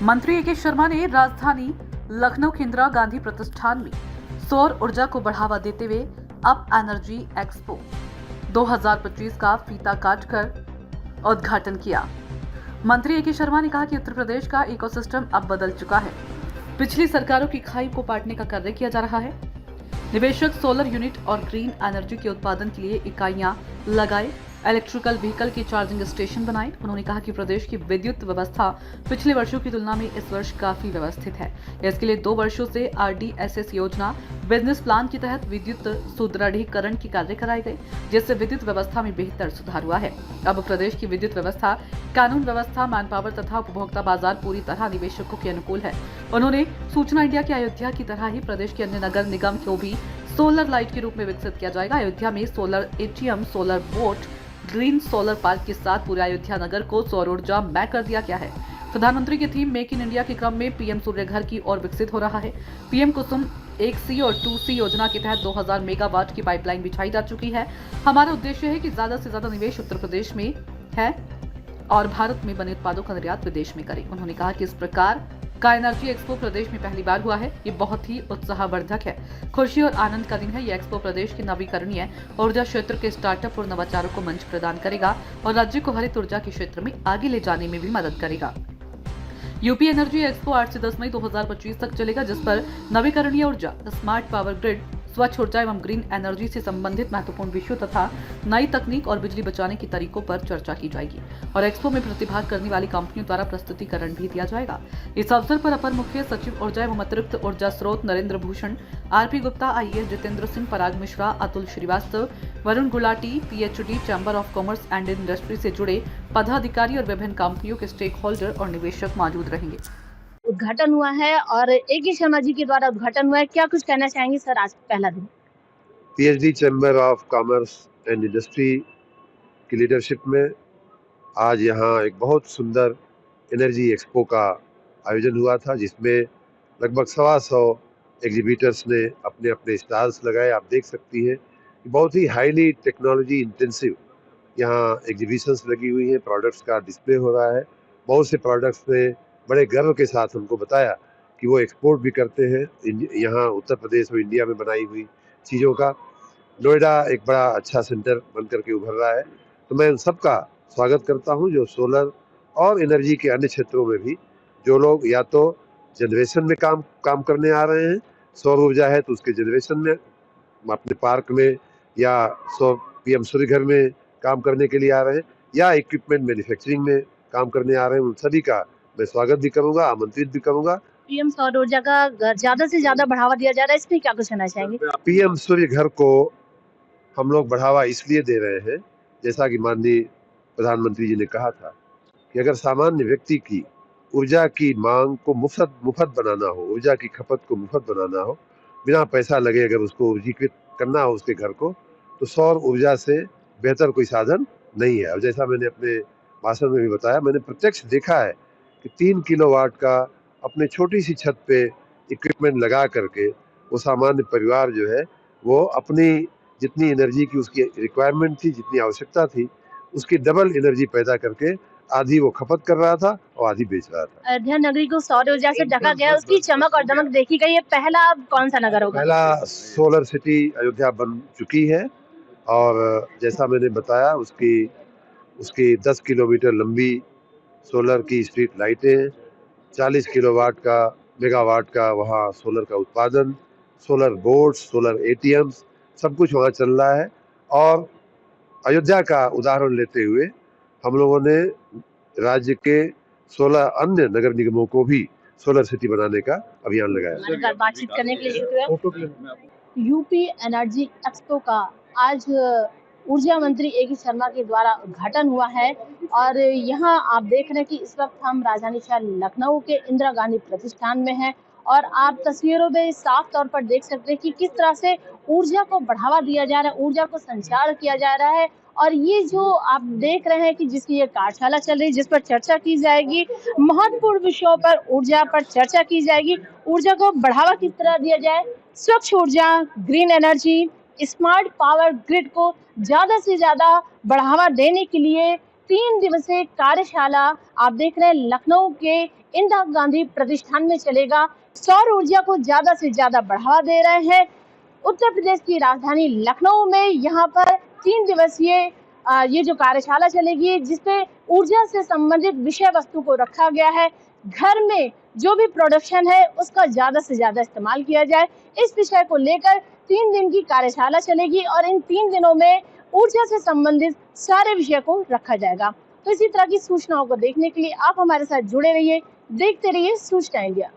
मंत्री ए के शर्मा ने राजधानी लखनऊ के इंदिरा गांधी प्रतिष्ठान में सौर ऊर्जा को बढ़ावा देते हुए अप एनर्जी एक्सपो 2025 का फीता काटकर उद्घाटन किया। मंत्री ए के शर्मा ने कहा कि उत्तर प्रदेश का इकोसिस्टम अब बदल चुका है। पिछली सरकारों की खाई को पाटने का कार्य किया जा रहा है। निवेशक सोलर यूनिट और ग्रीन एनर्जी के उत्पादन के लिए इकाइयां लगाए, इलेक्ट्रिकल व्हीकल के चार्जिंग स्टेशन बनाए। उन्होंने कहा कि प्रदेश की विद्युत व्यवस्था पिछले वर्षों की तुलना में इस वर्ष काफी व्यवस्थित है। इसके लिए 2 वर्षों से RDSS योजना बिजनेस प्लान के तहत विद्युत सुदृढ़ीकरण के कार्य कराए गए, जिससे विद्युत व्यवस्था में बेहतर सुधार हुआ है। अब प्रदेश की विद्युत व्यवस्था, कानून व्यवस्था, मैन पावर तथा उपभोक्ता बाजार पूरी तरह निवेशकों के अनुकूल है। उन्होंने सूचना इंडिया की अयोध्या की तरह ही प्रदेश के अन्य नगर निगम को भी सोलर लाइट के रूप में विकसित किया जाएगा। अयोध्या में solar ATM, solar boat, green solar park के साथ पूरे अयोध्या नगर को सौर ऊर्जा मय कर दिया गया है। प्रधानमंत्री की थीम मेक इन इंडिया के क्रम में PM सूर्य घर की ओर विकसित हो रहा है। PM कुसुम 1C और 2C योजना के तहत 2000 मेगावाट की पाइपलाइन बिछाई जा चुकी है। हमारा उद्देश्य है कि ज्यादा से ज्यादा निवेश उत्तर प्रदेश में है और भारत में बने उत्पादों का निर्यात विदेश में करें। उन्होंने कहा कि इस प्रकार का एनर्जी एक्सपो प्रदेश में पहली बार हुआ है। ये बहुत ही उत्साहवर्धक है, खुशी और आनंद का दिन है। ये एक्सपो प्रदेश के नवीकरणीय ऊर्जा क्षेत्र के स्टार्टअप और नवाचारों को मंच प्रदान करेगा और राज्य को हरित ऊर्जा के क्षेत्र में आगे ले जाने में भी मदद करेगा। यूपी एनर्जी एक्सपो 8 से 10 मई 2025 तक चलेगा, जिस पर नवीकरणीय ऊर्जा, स्मार्ट पावर ग्रिड, स्वच्छ ऊर्जा एवं ग्रीन एनर्जी से संबंधित महत्वपूर्ण विषयों तथा नई तकनीक और बिजली बचाने के तरीकों पर चर्चा की जाएगी और एक्सपो में प्रतिभाग करने वाली कंपनियों द्वारा प्रस्तुतिकरण भी दिया जाएगा। इस अवसर पर अपर मुख्य सचिव ऊर्जा एवं अतिरिक्त ऊर्जा स्रोत Narendra Bhushan, RP Gupta IAS, Jitendra Singh, Parag Mishra, Atul Shrivastava, Varun Gulati PhD, chamber of commerce and industry से जुड़े पदाधिकारी और विभिन्न कंपनियों के स्टेक होल्डर और निवेशक मौजूद रहेंगे। उद्घाटन हुआ है और ए के शर्मा जी के द्वारा उद्घाटन हुआ है। क्या कुछ कहना चाहेंगे सर, आज पहला दिन? PhD chamber of commerce and industry की लीडरशिप में आज यहाँ एक बहुत सुंदर एनर्जी एक्सपो का आयोजन हुआ था, जिसमें लगभग 125 एग्जीबिटर्स ने अपने अपने स्टॉल्स लगाए। आप देख सकती हैं कि बहुत ही हाईली टेक्नोलॉजी इंटेंसिव यहाँ एग्जीबिशंस लगी हुई हैं, प्रोडक्ट्स का डिस्प्ले हो रहा है। बहुत से प्रोडक्ट्स में बड़े गर्व के साथ हमको बताया कि वो एक्सपोर्ट भी करते हैं यहाँ उत्तर प्रदेश और इंडिया में बनाई हुई चीज़ों का। नोएडा एक बड़ा अच्छा सेंटर बन करके उभर रहा है, तो मैं उन सबका स्वागत करता हूँ जो सोलर और एनर्जी के अन्य क्षेत्रों में भी जो लोग या तो जनरेशन में काम करने आ रहे हैं, सौर ऊर्जा है तो उसके जनरेशन में अपने पार्क में या PM सूर्य घर में काम करने के लिए आ रहे हैं या इक्विपमेंट मैन्युफैक्चरिंग में काम करने आ रहे हैं, उन सभी का मैं स्वागत भी करूंगा, आमंत्रित भी करूंगा। PM सौर ऊर्जा का ज्यादा से ज्यादा बढ़ावा दिया जा रहा है, इसमें क्या कुछ कहना चाहेंगे? PM सूर्य घर को हम लोग बढ़ावा इसलिए दे रहे हैं, जैसा कि माननीय प्रधानमंत्री जी ने कहा था कि अगर सामान्य व्यक्ति की ऊर्जा की मांग को मुफ्त बनाना हो, ऊर्जा की खपत को मुफ्त बनाना हो, बिना पैसा लगे अगर उसको ऊर्जीकृत करना हो उसके घर को, तो सौर ऊर्जा से बेहतर कोई साधन नहीं है। और जैसा मैंने अपने भाषण में भी बताया, मैंने प्रत्यक्ष देखा है कि 3 किलोवाट का अपने छोटी सी छत पे इक्विपमेंट लगा करके वो सामान्य परिवार जो है वो अपनी जितनी एनर्जी की उसकी रिक्वायरमेंट थी, जितनी आवश्यकता थी, उसकी डबल एनर्जी पैदा करके आधी वो खपत कर रहा था और आधी बेच रहा था। अयोध्या नगरी को सौर ऊर्जा से ढका गया, उसकी चमक और दमक देखी गई। ये पहला कौन सा नगर होगा? पहला सोलर सिटी अयोध्या बन चुकी है और जैसा मैंने बताया उसकी 10 किलोमीटर लंबी सोलर की स्ट्रीट लाइटें, 40 मेगावाट का वहाँ सोलर का उत्पादन, सोलर बोर्ड्स, सोलर ATMs, सब कुछ वहाँ चल रहा है। और अयोध्या का उदाहरण लेते हुए हम लोगों ने राज्य के 16 अन्य नगर निगमों को भी सोलर सिटी बनाने का अभियान लगाया। बातचीत करने के लिए शुक्रिया। यूपी एनर्जी एक्सपो का आज ऊर्जा मंत्री ए के शर्मा के द्वारा उद्घाटन हुआ है और यहाँ आप देख रहे हैं कि इस वक्त हम राजधानी शहर लखनऊ के इंदिरा गांधी प्रतिष्ठान में हैं और आप तस्वीरों में साफ तौर पर देख सकते हैं कि किस तरह से ऊर्जा को बढ़ावा दिया जा रहा है, ऊर्जा को संचार किया जा रहा है। और ये जो आप देख रहे हैं कि जिसकी ये कार्यशाला चल रही है, जिस पर चर्चा की जाएगी, महत्वपूर्ण विषयों पर ऊर्जा पर चर्चा की जाएगी। ऊर्जा को बढ़ावा किस तरह दिया जाए, स्वच्छ ऊर्जा, green energy, smart power grid को ज्यादा से ज्यादा बढ़ावा देने के लिए 3 दिवसीय कार्यशाला आप देख रहे हैं लखनऊ के इंदिरा गांधी प्रतिष्ठान में चलेगा। सौर ऊर्जा को ज्यादा से ज्यादा बढ़ावा दे रहे हैं। उत्तर प्रदेश की राजधानी लखनऊ में यहाँ पर 3 दिवसीय ये जो कार्यशाला चलेगी, जिसपे ऊर्जा से संबंधित विषय वस्तु को रखा गया है। घर में जो भी प्रोडक्शन है उसका ज्यादा से ज्यादा इस्तेमाल किया जाए, इस विषय को लेकर 3 दिन की कार्यशाला चलेगी और इन 3 दिनों में ऊर्जा से संबंधित सारे विषय को रखा जाएगा। तो इसी तरह की सूचनाओं को देखने के लिए आप हमारे साथ जुड़े रहिए, देखते रहिए सूचना इंडिया।